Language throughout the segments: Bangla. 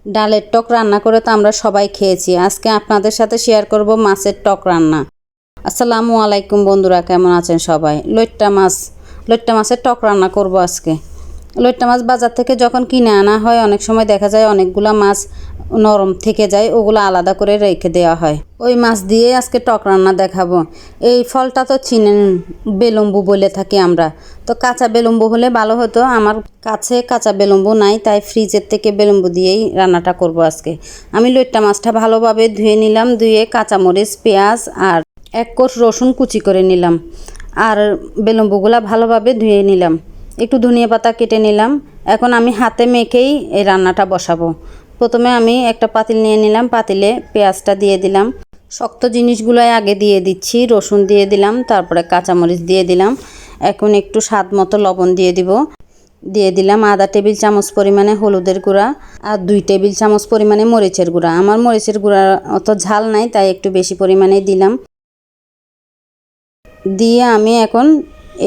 ডালের টক রান্না করে তো আমরা সবাই খেয়েছি। আজকে আপনাদের সাথে শেয়ার করব মাছের টক রান্না। আসসালামু আলাইকুম বন্ধুরা, কেমন আছেন সবাই? লইট্টা মাছের টক রান্না করব আজকে। লইট্টা মাছ বাজার থেকে যখন কিনে আনা হয় অনেক সময় দেখা যায় অনেকগুলা মাছ নরম থেকে যায়, ওগুলো আলাদা করে রেখে দেওয়া হয়। ওই মাছ দিয়ে আজকে টক রান্না দেখাবো। এই ফলটা তো চিনেন, বেলম্বু বলে থাকি আমরা। তো কাঁচা বেলম্বু হলে ভালো হতো, আমার কাছে কাঁচা বেলম্বু নাই, তাই ফ্রিজের থেকে বেলম্বু দিয়েই রান্নাটা করব আজকে। আমি লইট্টা মাছটা ভালোভাবে ধুয়ে নিলাম, ধুয়ে কাঁচামরিচ, পেঁয়াজ আর 1 কোষ রসুন কুচি করে নিলাম, আর বেলম্বুগুলা ভালোভাবে ধুয়ে নিলাম, একটু ধনিয়া পাতা কেটে নিলাম। এখন আমি হাতে মেখেই এই রান্নাটা বসাবো। প্রথমে আমি একটা পাতিল নিয়ে নিলাম, পাতিলে পেঁয়াজটা দিয়ে দিলাম, শক্ত জিনিসগুলোই আগে দিয়ে দিচ্ছি। রসুন দিয়ে দিলাম, তারপরে কাঁচামরিচ দিয়ে দিলাম। এখন একটু স্বাদ মতো লবণ দিয়ে দিলাম আধা টেবিল চামচ পরিমাণে হলুদের গুঁড়া আর 2 টেবিল চামচ পরিমাণে মরিচের গুঁড়া। আমার মরিচের গুঁড়া অত ঝাল নাই, তাই একটু বেশি পরিমাণে দিলাম। দিয়ে আমি এখন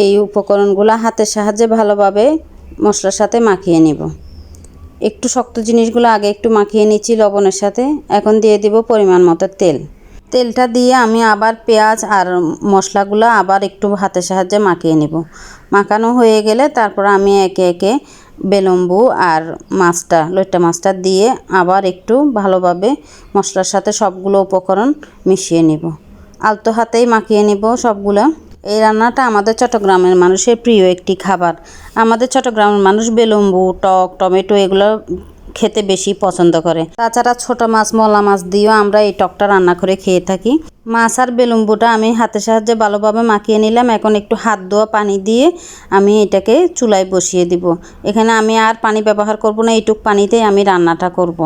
এই উপকরণগুলো হাতের সাহায্যে ভালোভাবে মশলার সাথে মাখিয়ে নেব। একটু শক্ত জিনিসগুলো আগে একটু মাখিয়ে নিচ্ছি লবণের সাথে। এখন দিয়ে দিব পরিমাণ মতো তেলটা দিয়ে আমি আবার পেঁয়াজ আর মশলাগুলো আবার একটু হাতের সাহায্যে মাখিয়ে নেব। মাখানো হয়ে গেলে তারপর আমি একে একে বেলম্বু আর লইট্টা মাছটা দিয়ে আবার একটু ভালোভাবে মশলার সাথে সবগুলো উপকরণ মিশিয়ে নেব। আলতো হাতেই মাখিয়ে নেব সবগুলো। এই রান্নাটা আমাদের চট্টগ্রামের মানুষের প্রিয় একটি খাবার। আমাদের চট্টগ্রামের মানুষ বেলম্বু, টক, টমেটো এগুলো খেতে বেশি পছন্দ করে। তাছাড়া ছোট মাছ, মলা মাছ দিয়েও আমরা এই টকটা রান্না করে খেয়ে থাকি। মাছ আর বেলম্বুটা আমি হাতের সাহায্যে ভালোভাবে মাখিয়ে নিলাম। এখন একটু হাত ধোয়া পানি দিয়ে আমি এটাকে চুলায় বসিয়ে দিব। এখানে আমি আর পানি ব্যবহার করব না, এইটুক পানিতেই আমি রান্নাটা করব।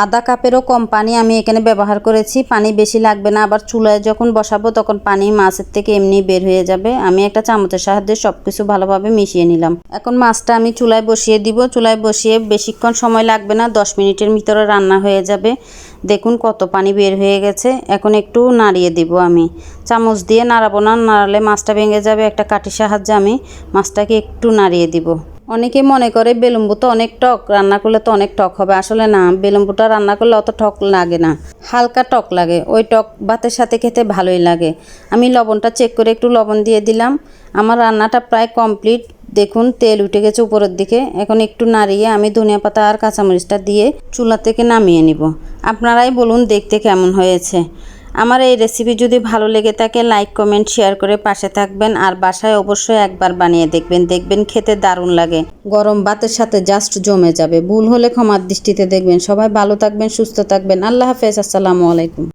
আধা কাপেরও কম পানি আমি এখানে ব্যবহার করেছি। পানি বেশি লাগবে না, আবার চুলায় যখন বসাবো তখন পানি মাছের থেকে এমনি বের হয়ে যাবে। আমি একটা চামচের সাহায্যে সব কিছু ভালোভাবে মিশিয়ে নিলাম। এখন মাছটা আমি চুলায় বসিয়ে দিব। চুলায় বসিয়ে বেশিক্ষণ সময় লাগবে না, 10 মিনিটের ভিতরে রান্না হয়ে যাবে। দেখুন কত পানি বের হয়ে গেছে। এখন একটু নাড়িয়ে দিব। আমি চামচ দিয়ে নাড়াবো না, নাড়ালে মাছটা ভেঙে যাবে। একটা কাঠির সাহায্যে আমি মাছটাকে একটু নাড়িয়ে দিব। অনেকে মনে করে বেলম্বু তো অনেক টক, রান্না করলে তো অনেক টক হবে। আসলে না, বেলম্বুটা রান্না করলে অত টক লাগে না, হালকা টক লাগে। ওই টক ভাতের সাথে খেতে ভালোই লাগে। আমি লবণটা চেক করে একটু লবণ দিয়ে দিলাম। আমার রান্নাটা প্রায় কমপ্লিট। দেখুন তেল উঠে গেছে উপরের দিকে। এখন একটু নাড়িয়ে আমি ধনিয়া পাতা আর কাঁচামরিচটা দিয়ে চুলা থেকে নামিয়ে নিব। আপনারাই বলুন দেখতে কেমন হয়েছে। আমার এই রেসিপি যদি ভালো লেগে থাকে লাইক, কমেন্ট, শেয়ার করে পাশে থাকবেন। আর বাসায় অবশ্যই একবার বানিয়ে দেখবেন খেতে দারুণ লাগে। গরম ভাতের সাথে জাস্ট জমে যাবে। ভুল হলে ক্ষমার দৃষ্টিতে দেখবেন। সবাই ভালো থাকবেন, সুস্থ থাকবেন। আল্লাহ হাফেজ। আসসালামু আলাইকুম।